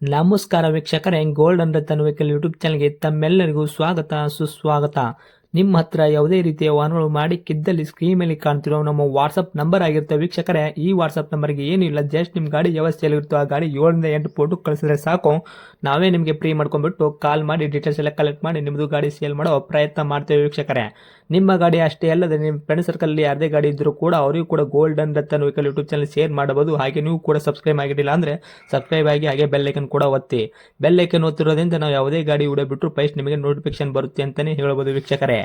ನಮಸ್ಕಾರ ವೀಕ್ಷಕರೇ, golden Ratan vehicle YouTube ಚಾನಲ್ಗೆ ತಮ್ಮೆಲ್ಲರಿಗೂ ಸ್ವಾಗತ ಸುಸ್ವಾಗತ. ನಿಮ್ಮ ಹತ್ರ ಯಾವುದೇ ರೀತಿಯ ವಾಹನಗಳು ಮಾಡಿಕ್ಕಿದ್ದಲ್ಲಿ ಸ್ಕ್ರೀನ್ ಮೇಲೆ ಕಾಣ್ತಿರೋ ನಮ್ಮ ವಾಟ್ಸಪ್ ನಂಬರ್ ಆಗಿರುತ್ತೆ ವೀಕ್ಷಕರೇ. ಈ ವಾಟ್ಸಪ್ ನಂಬರ್ಗೆ ಏನಿಲ್ಲ, ಜಸ್ಟ್ ನಿಮ್ಮ ಗಾಡಿ ವ್ಯವಸ್ಥೆಯಲ್ಲಿರುತ್ತೋ ಆ ಗಾಡಿ 7 ರಿಂದ 8 ಫೋಟೋ ಕಳಿಸಿದ್ರೆ ಸಾಕು, ನಾವೇ ನಿಮಗೆ ಫ್ರೀ ಮಾಡ್ಕೊಂಡ್ಬಿಟ್ಟು ಕಾಲ್ ಮಾಡಿ ಡೀಟೇಲ್ಸ್ ಎಲ್ಲ ಕಲೆಕ್ಟ್ ಮಾಡಿ ನಿಮ್ಮದು ಗಾಡಿ ಸೇಲ್ ಮಾಡೋ ಪ್ರಯತ್ನ ಮಾಡ್ತೇವೆ ವೀಕ್ಷಕರೇ. ನಿಮ್ಮ ಗಾಡಿ ಅಷ್ಟೇ ಅಲ್ಲದೆ ನಿಮ್ಮ ಫ್ರೆಂಡ್ ಸರ್ಕಲ್ ಯಾರದೇ ಗಾಡಿ ಇದ್ದರೂ ಕೂಡ ಅವರಿಗೂ ಕೂಡ golden Ratan vehicle YouTube channel share ಮಾಡಬಹುದು. ಹಾಗೆ ನೀವು ಕೂಡ ಸಬ್ಸ್ಕ್ರೈಬ್ ಆಗಿರಲಿಲ್ಲ ಅಂದರೆ ಸಬ್ಸ್ಕ್ರೈಬ್ ಆಗಿ ಹಾಗೆ ಬೆಲ್ ಐಕನ್ ಕೂಡ ಒತ್ತಿ. ಬೆಲ್ ಐಕನ್ ಒತ್ತಿರೋದ್ರಿಂದ ನಾವು ಯಾವುದೇ ಗಾಡಿ ವಿಡಿಯೋ ಬಿಟ್ಟರು ಫಸ್ಟ್ ನಿಮಗೆ ನೋಟಿಫಿಕೇಶನ್ ಬರುತ್ತೆ ಅಂತಾನೆ ಹೇಳ್ಬೋದು ವೀಕ್ಷಕರೇ.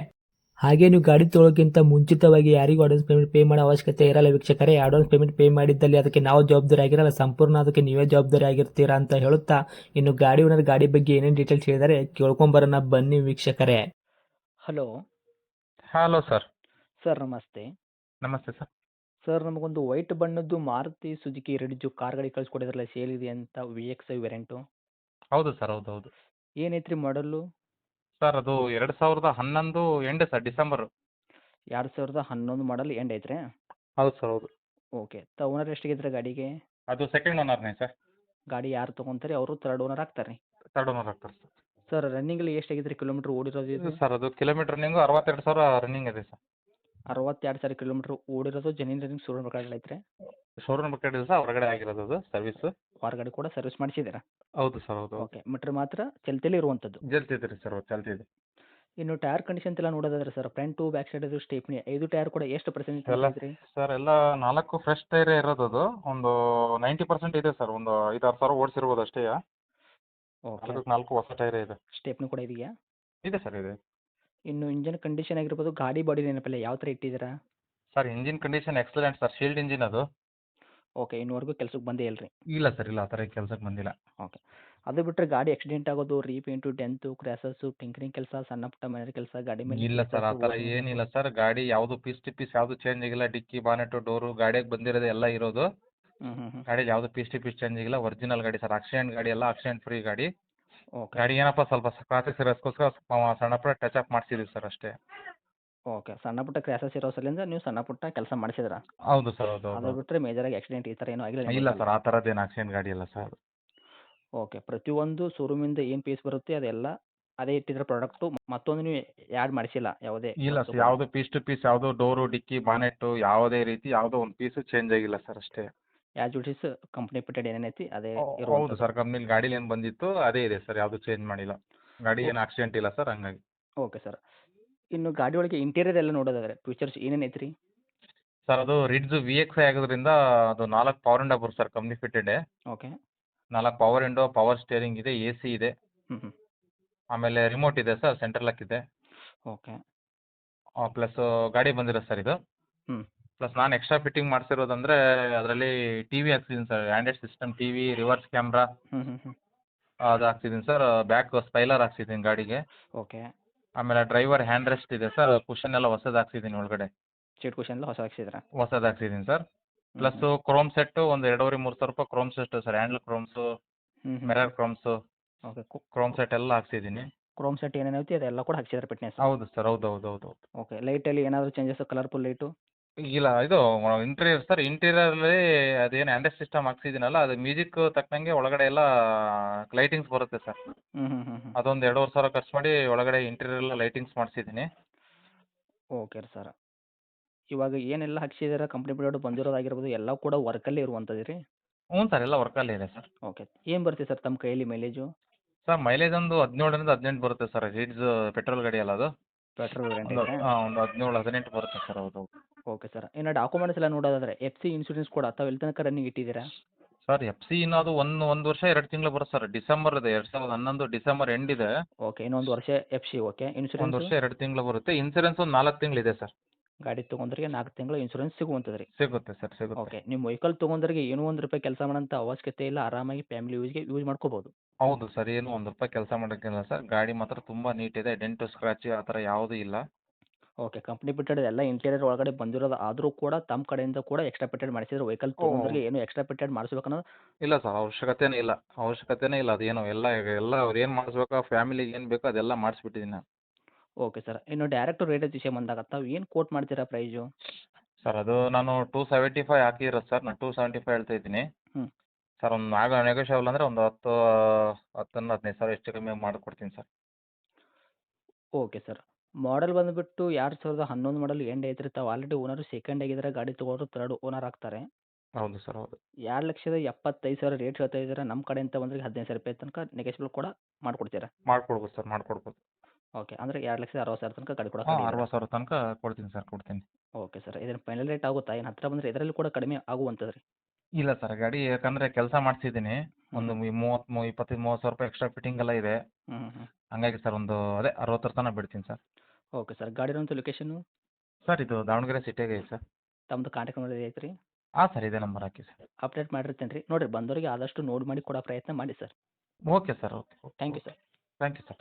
ಹಾಗೆ ನೀವು ಗಾಡಿ ತೊಳೋಕ್ಕಿಂತ ಮುಂಚಿತವಾಗಿ ಯಾರಿಗೂ ಅಡ್ವಾನ್ಸ್ ಪೇಮೆಂಟ್ ಪೇ ಮಾಡೋ ಅವಶ್ಯಕತೆ ಇರಲ್ಲ ವೀಕ್ಷಕರೇ. ಅಡ್ವಾನ್ಸ್ ಪೇಮೆಂಟ್ ಪೇ ಮಾಡಿದ್ದಲ್ಲಿ ಅದಕ್ಕೆ ನಾವು ಜವಾಬ್ದಾರಿ ಆಗಿರಲ್ಲ, ಸಂಪೂರ್ಣ ಅದಕ್ಕೆ ನೀವೇ ಜವಾಬ್ದಾರಿ ಆಗಿರ್ತೀರಾ ಅಂತ ಹೇಳುತ್ತಾ, ಇನ್ನು ಗಾಡಿ ಓನರ್ ಗಾಡಿ ಬಗ್ಗೆ ಏನೇನು ಡೀಟೇಲ್ಸ್ ಹೇಳಿದರೆ ಕೇಳ್ಕೊಂಬರೋಣ ಬನ್ನಿ ವೀಕ್ಷಕರೇ. Hello hello sir. ಸರ್, ನಮಸ್ತೆ. ನಮಸ್ತೆ ಸರ್. ಸರ್, ನಮಗೊಂದು ವೈಟ್ ಬಣ್ಣದ್ದು ಮಾರುತಿ ಸುಜುಕಿ ರೆಡಿಜು ಕಾರ್ ಗಾಡಿ ಕಳಿಸ್ಕೊಡಿದ್ರಲ್ಲ, ಸೇಲ್ ಇದೆ ಅಂತ, VX ವೇರಿಯಂಟು. ಹೌದು ಸರ್, ಹೌದು. ಏನೈತ್ರಿ ಮಾಡಲು? ಸರ್ ಅದು 2011 ಎಂಡ್ ಸರ್, ಡಿಸೆಂಬರು. 2011 ಮಾಡಲ್ ಎಂಡ್ ಐತ್ರಿ? ಹೌದು ಸರ್, ಹೌದು. ಓಕೆ. ಓನರ್ ಎಷ್ಟಾಗಿದ್ರೆ ಗಾಡಿಗೆ? ಅದು ಸೆಕೆಂಡ್ ಓನರ್ನೇ ಸರ್. ಗಾಡಿ ಯಾರು ತೊಗೊಂತಾರೆ ಅವರು ಥರ್ಡ್ ಓನರ್ ಆಗ್ತಾರೆ ರೀ? ಥರ್ಡ್ ಓನರ್ ಆಗ್ತಾರೆ ಸರ್. ಸರ್, ರನ್ನಿಂಗಲ್ಲಿ ಎಷ್ಟಾಗಿದ್ರೆ ಕಿಲೋಮೀಟ್ರ್ ಓಡಿರೋದು ಇದು? ಸರ್ ಅದು ಕಿಲೋಮೀಟರ್ ರನ್ನಿಂಗು 62,000 ರನ್ನಿಂಗ್ ಇದೆ ಸರ್. 62,000 ಕಿಲೋಮೀಟ್ರ್ ಓಡಿರೋದು, ಜೆನ್ಯೂನ್ ರನ್ನಿಂಗ್ ಶೋರೂಮ್ ಗಾಡಿ ಐತ್ರಿ? ಶೋರೂಮ್ ಕಡೆ ಸರ್, ಹೊರಗಡೆ ಆಗಿರೋದು ಅದು ಸರ್ವಿಸ್. ಹೊರಗಡೆ ಕೂಡ ಸರ್ವಿಸ್ ಮಾಡಿಸಿದ್ದೀರಾ? ಹೌದು ಸರ್, ಹೌದು. ಓಕೆ. ಮೀಟ್ರ್ ಮಾತ್ರ ಚಲ್ತಿಯಲ್ಲಿ ಇರುವಂಥದ್ದು. ಜಲ್ತಿದೆ ರೀ ಸರ್, ಚಲ್ತಿದೆ. ಇನ್ನು ಟೈರ್ ಕಂಡೀಷನ್ ಎಲ್ಲ ನೋಡೋದಾದ್ರೆ sir, front to back side stepney 5 tyre ಕೂಡ ಎಷ್ಟು ಪರ್ಸೆಂಟ್ ಎಲ್ಲ ಐತ್ರಿ? ಸರ್ ಎಲ್ಲ 4 ಫ್ರೆಶ್ ಟೈರ್ ಇರೋದು. ಅದು ಒಂದು 90% ಇದೆ ಸರ್. ಒಂದು 5-6 ಸಾವಿರ ಓಡಿಸಿರ್ಬೋದು ಅಷ್ಟೇ. ಓಕೆ. 4 ಹೊಸ ಟೈರೇ ಇದೆ. ಸ್ಟೇಪ್ನಿ ಕೂಡ ಇದೆಯಾ? ಇದೆ ಸರ್, ಇದೆ. ಇನ್ನು ಇಂಜನ್ ಕಂಡೀಷನ್ ಆಗಿರ್ಬೋದು, ಗಾಡಿ ಬಾಡಿ ನೆನಪಿಲ್ಲ ಯಾವ ಥರ ಇಟ್ಟಿದ್ದೀರಾ? Sir engine condition excellent sir, sealed engine ಅದು. ಓಕೆ. ಇನ್ನೂವರೆಗೂ ಕೆಲ್ಸಕ್ಕೆ ಬಂದೇ ಇಲ್ರಿ? ಇಲ್ಲ ಸರ್, ಇಲ್ಲ, ಆ ಥರ ಕೆಲ್ಸಕ್ಕೆ ಬಂದಿಲ್ಲ. ಓಕೆ. ಅದು ಬಿಟ್ಟರೆ ಗಾಡಿ ಆಕ್ಸಿಡೆಂಟ್ ಆಗೋದು, ರೀಪೇಂಟು, ಡೆಂತು, ಕ್ರ್ಯಾಸಸ್ಸು, ಟಿಂಕರಿಂಗ್ ಕೆಲಸ, ಸಣ್ಣ ಪುಟ್ಟ ಮನೆ ಕೆಲಸ, ಗಾಡಿ ಮೇಲೆ ಇಲ್ಲ ಸರ್, ಆ ಥರ ಏನಿಲ್ಲ ಸರ್. ಗಾಡಿ ಯಾವುದು ಪೀಸ್ ಟು ಪೀಸ್ ಯಾವುದು ಚೇಂಜ್ ಆಗಿಲ್ಲ. ಡಿಕ್ಕಿ, ಬಾನೆಟು, ಡೋರು ಗಾಡಿಯಾಗ ಬಂದಿರೋದು ಎಲ್ಲ ಇರೋದು. ಗಾಡಿ ಯಾವುದು ಪೀಸ್ ಟು ಪೀಸ್ ಚೇಂಜ್ ಆಗಿಲ್ಲ. ಒರಿಜಿನಲ್ ಗಾಡಿ ಸರ್. ಆಕ್ಸಿಡೆಂಟ್ ಗಾಡಿ ಎಲ್ಲ, ಆಕ್ಸಿಡೆಂಟ್ ಫ್ರೀ ಗಾಡಿ. ಓಕೆ. ಗಾಡಿ ಏನಪ್ಪ ಸ್ವಲ್ಪ ಕ್ರಾಚಸ್ ಇರೋದಕ್ಕೋಸ್ಕರ ಸಣ್ಣ ಪುಟ್ಟ ಟಚ್ ಅಪ್ ಮಾಡಿಸಿದ್ದೀವಿ ಸರ್ ಅಷ್ಟೇ. ಓಕೆ. ಸಣ್ಣ ಪುಟ್ಟ ಕ್ರ್ಯಾಸಸ್ ಇರೋ ಸಲಿಂದ ನೀವು ಸಣ್ಣ ಪುಟ್ಟ ಕೆಲಸ ಮಾಡಿಸಿದ್ರಾ? ಹೌದು ಸರ್, ಹೌದು, ಅದು ಹೌದು. ಬಿಟ್ಟರೆ ಮೇಜರಾಗಿ ಆಕ್ಸಿಡೆಂಟ್ ಈ ಥರ ಏನೂ ಆಗಿಲ್ಲ ಇಲ್ಲ ಸರ್, ಆ ಥರದ್ದೇನು ಆಕ್ಸಿಡೆಂಟ್ ಗಾಡಿ ಇಲ್ಲ ಸರ್. ಓಕೆ. ಪ್ರತಿಯೊಂದು ಶೋರೂಮಿಂದ ಏನು ಪೀಸ್ ಬರುತ್ತೆ ಅದೆಲ್ಲ ಅದೇ ಇಟ್ಟಿದ್ರೆ ಪ್ರಾಡಕ್ಟು, ಮತ್ತೊಂದು ನೀವು ಆ್ಯಡ್ ಮಾಡಿಸಿಲ್ಲ ಯಾವುದೇ? ಇಲ್ಲ ಸರ್, ಯಾವುದು ಪೀಸ್ ಟು ಪೀಸ್ ಯಾವುದು ಡೋರು, ಡಿಕ್ಕಿ, ಬಾನೆಟ್ಟು ಯಾವುದೇ ರೀತಿ ಯಾವುದೋ ಒಂದು ಪೀಸು ಚೇಂಜ್ ಆಗಿಲ್ಲ ಸರ್ ಅಷ್ಟೇ. ಆ್ಯಸ್ ಇಟ್ ಈಸ್ ಕಂಪ್ನಿ ಪೆಟ್ಟೆಡ್ ಏನೇನೈತಿ ಅದೇ ಹೌದು ಇರುವಂಥದ್ದು. ಸರ್, ಕಂಪ್ನಿಲಿ ಗಾಡೀಲಿ ಏನು ಬಂದಿತ್ತು ಅದೇ ಇದೆ ಸರ್, ಯಾವುದು ಚೇಂಜ್ ಮಾಡಿಲ್ಲ. ಗಾಡಿ ಏನು ಆಕ್ಸಿಡೆಂಟ್ ಇಲ್ಲ ಸರ್, ಹಂಗಾಗಿ. Okay sir. ಇನ್ನು ಗಾಡಿ ಒಳಗೆ ಇಂಟೀರಿಯರ್ ಎಲ್ಲ ನೋಡೋದಾದ್ರೆ ಫೀಚರ್ಸ್ ಏನೇನು ಐತ್ರಿ? ಸರ್ ಅದು ರಿಡ್ಜ್ VX ಆಗೋದ್ರಿಂದ ಅದು 4 ಪವರ್ ವಿಂಡೋ ಬರುತ್ತೆ sir, company fitted. Okay. 4 power window, power steering ಇದೆ, AC ಇದೆ. ಹ್ಞೂ. ಆಮೇಲೆ ರಿಮೋಟ್ ಇದೆ ಸರ್, ಸೆಂಟ್ರಲ್ ಲಾಕ್ ಇದೆ. ಓಕೆ. ಪ್ಲಸ್ ಗಾಡಿ ಬಂದಿರೋದು ಸರ್ ಇದು. ಹ್ಞೂ. ಪ್ಲಸ್ ನಾನು ಎಕ್ಸ್ಟ್ರಾ ಫಿಟ್ಟಿಂಗ್ ಮಾಡಿಸಿರೋದಂದ್ರೆ ಅದರಲ್ಲಿ TV ಹಾಕ್ಸಿದ್ದೀನಿ ಸರ್, Android system TV, reverse camera ಹ್ಞೂ. ಅದು ಹಾಕ್ಸಿದ್ದೀನಿ ಸರ್. ಬ್ಯಾಕ್ ಸ್ಪೈಲರ್ ಹಾಕ್ಸಿದ್ದೀನಿ ಗಾಡಿಗೆ. ಓಕೆ. ಆಮೇಲೆ ಡ್ರೈವರ್ ಹ್ಯಾಂಡ್ ರೆಸ್ಟ್ ಇದೆ ಸರ್, ಕುಷನ್ ಎಲ್ಲ ಹೊಸದು ಹಾಕ್ಸಿದ್ದೀನಿ ಒಳಗಡೆ. ಸೀಟ್ ಕುಷನ್ ಎಲ್ಲ ಹೊಸ ಹಾಕ್ಸಿದ್ರಾ? ಹೊಸದು ಹಾಕ್ಸಿದ್ದೀನಿ ಸರ್. ಪ್ಲಸ್ ಕ್ರೋಮ್ ಸೆಟ್ಟು ಒಂದು 2,500-3,000 ರೂಪಾಯಿ Chrome set sir. Handle ಕ್ರೋಮ್ಸು, mirror ಕ್ರೋಮ್ಸು, okay. Chrome set ಎಲ್ಲ ಹಾಕ್ಸಿದ್ದೀನಿ. ಕ್ರೋಮ್ ಸೆಟ್ ಏನೇನೈತಿ ಅದೆಲ್ಲ ಕೂಡ ಹಾಕ್ಸಿದ್ರೆ ಫಿಟ್ನೆಸ್? ಹೌದು ಸರ್, ಹೌದು, ಹೌದು, ಹೌದು. ಓಕೆ. ಲೈಟಲ್ಲಿ ಏನಾದರೂ ಚೇಂಜಸ್, ಕಲರ್ಫುಲ್ ಲೈಟು? ಇಲ್ಲ, ಇದು ಇಂಟೀರಿಯರ್ ಸರ್. ಇಂಟೀರಿಯರಲ್ಲಿ ಅದೇನು ಆ್ಯಂಡ್ರಾಯ್ಡ್ ಸಿಸ್ಟಮ್ ಹಾಕ್ಸಿದ್ದೀನಲ್ಲ, ಅದು ಮ್ಯೂಸಿಕ್ ತಕ್ಕಂಗೆ ಒಳಗಡೆ ಎಲ್ಲ ಲೈಟಿಂಗ್ಸ್ ಬರುತ್ತೆ ಸರ್. ಹ್ಞೂ. ಅದೊಂದು 2,500 ಖರ್ಚು ಮಾಡಿ ಒಳಗಡೆ ಇಂಟೀರಿಯರ್ ಎಲ್ಲ ಲೈಟಿಂಗ್ಸ್ ಮಾಡಿಸಿದ್ದೀನಿ. Okay sir. ಇವಾಗ ಏನೆಲ್ಲ ಹಾಕ್ಸಿದ್ದೀರಾ, ಕಂಪ್ನಿ ಬಿಡೋಡು ಬಂದಿರೋದಾಗಿರ್ಬೋದು ಎಲ್ಲ ಕೂಡ ವರ್ಕಲ್ಲೇ ಇರುವಂಥದ್ದು ರೀ? ಹ್ಞೂ ಸರ್, ಎಲ್ಲ ವರ್ಕಲ್ಲೇ ಇದೆ ಸರ್. ಓಕೆ. ಏನು ಬರ್ತೀವಿ ಸರ್ ತಮ್ಮ ಕೈಯಲ್ಲಿ ಮೈಲೇಜು? ಸರ್ ಮೈಲೇಜ್ ಒಂದು 17-18 ಬರುತ್ತೆ ಸರ್. ರಿಡ್ಜ್ ಪೆಟ್ರೋಲ್ ಗಾಡಿ ಅಲ್ಲ ಅದು. ಪೆಟ್ರೋಲ್ ವೇರಿಯಂಟ್ ಒಂದು ಐತ್ರಾ? ಒಂದು 17-18 ಬರುತ್ತೆ ಸರ್. ಹೌದು, ಹೌದು. Okay sir. ಇನ್ನು ಡಾಕ್ಯುಮೆಂಟ್ಸ್ ಎಲ್ಲ ನೋಡೋದಾದ್ರೆ FC ಇನ್ಶೂರೆನ್ಸ್ ಕೂಡ ತಾವು ಎಲ್ಲಿ ತನಕ ರನ್ನಿಂಗ್ ಇಟ್ಟಿದ್ದೀರಾ? ಸರ್ FC ಇನ್ನೂ ಅದು ಒಂದು ವರ್ಷ 2 ತಿಂಗಳು ಬರುತ್ತೆ ಸರ್. ಡಿಸೆಂಬರ್ ಇದೆ, 2011 ಡಿಸೆಂಬರ್ ಎಂಡ್ ಇದೆ. ಓಕೆ. ಇನ್ನೊಂದು ವರ್ಷ FC. ಓಕೆ. 1 ಇನ್ಶೂರೆನ್ಸ್? ವರ್ಷ 2 ತಿಂಗಳು ಬರುತ್ತೆ. ಇನ್ಸೂರೆನ್ಸ್ ಒಂದು 4 ತಿಂಗಳಿದೆ ಸರ್. ಗಾಡಿ ತೊಗೊಂಡ್ರಿಗೆ 4 ತಿಂಗಳು ಇನ್ಶೂರೆನ್ಸ್ ಸಿಗುವಂಥದ್ದು ರೀ? ಸಿಗುತ್ತೆ ಸರ್, ಸಿಗುತ್ತೆ. ಓಕೆ. ನಿಮ್ಮ ವೆಹಿಕಲ್ ತೊಗೊಂಡ್ರಿಗೆ ಏನೂ ₹1 ಕೆಲಸ ಮಾಡೋಂಥ ಅವಶ್ಯಕತೆ ಇಲ್ಲ, ಆರಾಮಾಗಿ ಫ್ಯಾಮಿಲಿ ಯೂಸ್ ಮಾಡ್ಕೋಬೋದು? ಹೌದು ಸರ್, ಏನು ₹1 ಕೆಲಸ ಮಾಡೋಕ್ಕಿಲ್ಲ ಸರ್. ಗಾಡಿ ಮಾತ್ರ ತುಂಬ ನೀಟ್ ಇದೆ. ಡೆಂಟು, ಸ್ಕ್ರಾಚ್ ಆ ಥರ ಯಾವುದೂ ಇಲ್ಲ. ಓಕೆ. ಕಂಪ್ನಿ ಬಿಟ್ಟೆಡ್ ಎಲ್ಲ ಇಂಟೀರಿಯರ್ ಒಳಗಡೆ ಬಂದಿರೋದು ಆದರೂ ಕೂಡ ತಮ್ಮ ಕಡೆಯಿಂದ ಕೂಡ ಎಕ್ಸ್ಟ್ರಾ ಫಿಟ್ಟೆಡ್ ಮಾಡಿಸಿದ್ರೆ ವೆಹಿಕಲ್ ತೊಗೊಂಡ್ರಿಗೆ ಏನು ಎಕ್ಸ್ಟ್ರಾ ಫಿಟ್ಟೆಡ್ ಮಾಡಿಸ್ಬೇಕನ್ನೋದು? ಇಲ್ಲ ಸರ್, ಅವಶ್ಯಕತೆನೇ ಇಲ್ಲ. ಅದೇನು ಎಲ್ಲ ಅವ್ರು ಏನು ಮಾಡಿಸ್ಬೇಕೋ, ಫ್ಯಾಮಿಲಿಗೆ ಏನು ಬೇಕೋ ಅದೆಲ್ಲ ಮಾಡಿಸ್ಬಿಟ್ಟಿದ್ದೀನಿ ನಾನು. Okay sir. ಇನ್ನು ಡೈರೆಕ್ಟ್ ರೇಟ್ ವಿಷಯ ಬಂದಾಗ ತಾವು ಏನು ಕೋಟ್ ಮಾಡ್ತೀರಾ ಪ್ರೈಸು? ಸರ್ ಅದು ನಾನು 275 ಹಾಕಿರೋದು ಸರ್. ನಾನು 275 ಹೇಳ್ತಾ ಇದ್ದೀನಿ. ಹ್ಞೂ. ಸರ್ ಒಂದು ನೆಗೋಷಿಯಬಲ್ ಅಂದರೆ ಒಂದು 10-15 ಸಾವಿರ ಹೆಚ್ಚು ಕಮ್ಮಿ ಮಾಡಿಕೊಡ್ತೀನಿ ಸರ್. Okay sir. ಮಾಡೆಲ್ ಬಂದುಬಿಟ್ಟು 2011 ಮಾಡಲ್ ಎಂಡ್ ಐತ್ರಿ. ತಾವು ಆಲ್ರೆಡಿ ಓನರು ಸೆಕೆಂಡ್ ಆಗಿದ್ರೆ, ಗಾಡಿ ತೊಗೊಳೋರು ತರ್ಡ್ ಓನರ್ ಆಗ್ತಾರೆ. ಹೌದು ಸರ್, ಹೌದು. 2,75,000 ರೇಟ್ ಹೇಳ್ತಾ ಇದ್ದೀರಾ. ನಮ್ಮ ಕಡೆಯಿಂದ ಬಂದ್ರೆ ₹15,000 ತನಕ ನೆಗೋಷಿಯಬಲ್ ಕೂಡ ಮಾಡಿಕೊಡ್ತೀರಾ? ಮಾಡ್ಕೊಡ್ಬೋದು ಸರ್, ಮಾಡ್ಕೊಡ್ಬೋದು. ಓಕೆ. ಅಂದರೆ 2,60,000 ತನಕ ಗಾಡಿ ಹಾಂ, ಕೊಡೋಕೆ 60,000 ತನಕ ಕೊಡ್ತೀನಿ ಸರ್, ಕೊಡ್ತೀನಿ. Okay sir. ಇದೇನು ಫೈನಲ್ ರೇಟ್ ಆಗುತ್ತಾ? ಏನು ಹತ್ತಿರ ಬಂದರೆ ಇದರಲ್ಲಿ ಕೂಡ ಕಡಿಮೆ ಆಗುವಂಥದ್ದು ರೀ? ಇಲ್ಲ ಸರ್, ಗಾಡಿ ಯಾಕಂದರೆ ಕೆಲಸ ಮಾಡಿಸಿದ್ದೀನಿ. ಒಂದು 25-30 ಸಾವಿರ ರೂಪಾಯಿ ಎಕ್ಸ್ಟ್ರಾ ಫಿಟ್ಟಿಂಗ್ ಎಲ್ಲ ಇದೆ. ಹ್ಞೂ ಹ್ಞೂ. ಹಂಗಾಗಿ ಸರ್ ಒಂದು ಅದೇ 60 ತನಕ ಬಿಡ್ತೀನಿ ಸರ್. Okay sir. ಗಾಡಿ ಇರೋಂಥ ಲೊಕೇಶನ್ನು? ಸರ್ ಇದು ದಾವಣಗೆರೆ ಸಿಟಿಯಾಗೆ ಇದೆ ಸರ್. ತಮ್ಮದು ಕಾಂಟ್ಯಾಕ್ಟ್ ನಂಬರ್ ಐತೆ ರೀ? ಹಾಂ ಸರ್, ಇದೇ ನಂಬರ್ ಹಾಕಿ ಸರ್. ಅಪ್ಡೇಟ್ ಮಾಡಿರ್ತೀನಿ ರೀ. ನೋಡಿರಿ, ಬಂದವರಿಗೆ ಆದಷ್ಟು ನೋಡಿ ಮಾಡಿ ಕೊಡೋ ಪ್ರಯತ್ನ ಮಾಡಿ sir. Okay sir, okay. Thank you sir. Thank you sir.